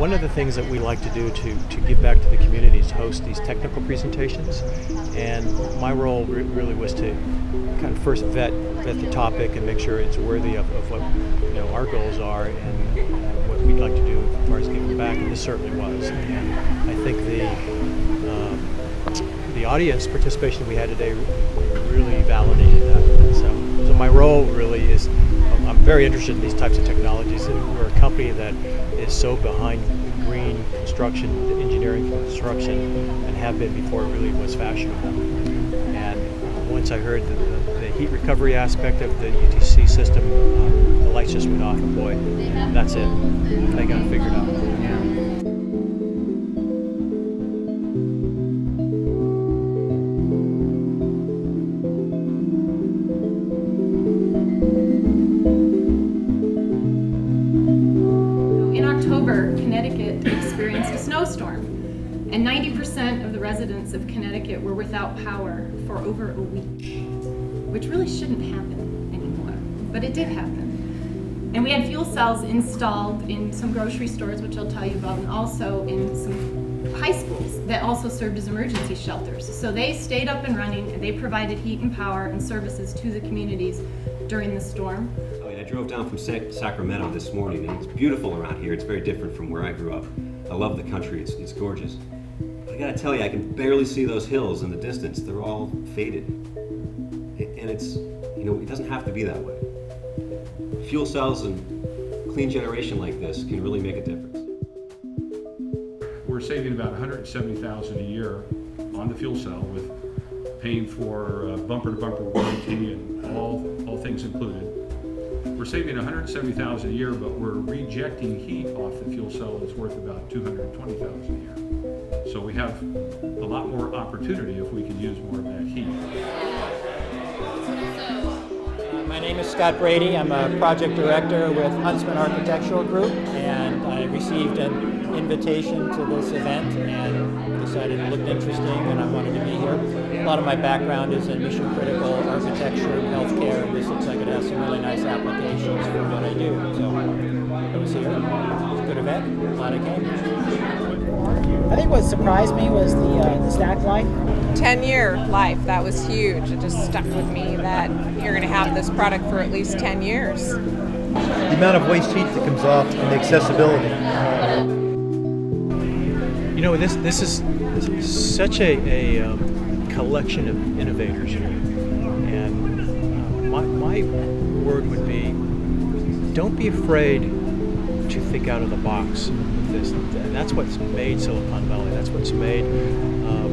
One of the things that we like to do to give back to the community is host these technical presentations, and my role really was to kind of first vet the topic and make sure it's worthy of what our goals are and what we'd like to do as far as giving back, and this certainly was. And I think the audience participation we had today really validated that. So my role really is, I'm very interested in these types of technologies. We're a company that is so behind green construction, engineering construction, and have been before it really was fashionable. And once I heard the heat recovery aspect of the UTC system, the lights just went off, and boy, that's it. I got it figured out. Connecticut experienced a snowstorm, and 90% of the residents of Connecticut were without power for over a week, which really shouldn't happen anymore, but it did happen. And we had fuel cells installed in some grocery stores, which I'll tell you about, and also in some high schools that also served as emergency shelters. So they stayed up and running, and they provided heat and power and services to the communities during the storm. I drove down from Sacramento this morning, and it's beautiful around here. It's very different from where I grew up. I love the country, it's gorgeous. But I gotta tell you, I can barely see those hills in the distance. They're all faded. And it's, it doesn't have to be that way. Fuel cells and clean generation like this can really make a difference. We're saving about $170,000 a year on the fuel cell, with paying for bumper-to-bumper warranty and all things included. We're saving $170,000 a year, but we're rejecting heat off the fuel cell that's worth about $220,000 a year. So we have a lot more opportunity if we can use more of that heat. My name is Scott Brady. I'm a project director with Huntsman Architectural Group, and I received an invitation to this event and decided it looked interesting and I wanted to be here. A lot of my background is in mission critical architecture and healthcare, and this looks like it has some really nice applications for what I do. So I was here. It was a good event. Glad I came. I think what surprised me was the stack life. 10-year life, that was huge. It just stuck with me that you're going to have this product for at least 10 years. The amount of waste heat that comes off and the accessibility. This is such a collection of innovators here, and my word would be, don't be afraid to think out of the box with this. That's what's made Silicon Valley. That's what's made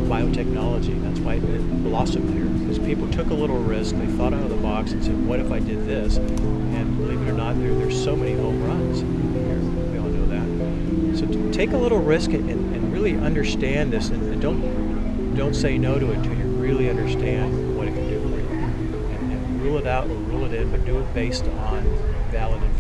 biotechnology. That's why it blossomed here, because people took a little risk, they thought out of the box and said, what if I did this? And believe it or not, there's so many home runs here. We all know that. So to take a little risk and really understand this, and don't say no to it until you really understand what it can do for you. And rule it out or rule it in, but do it based on valid information.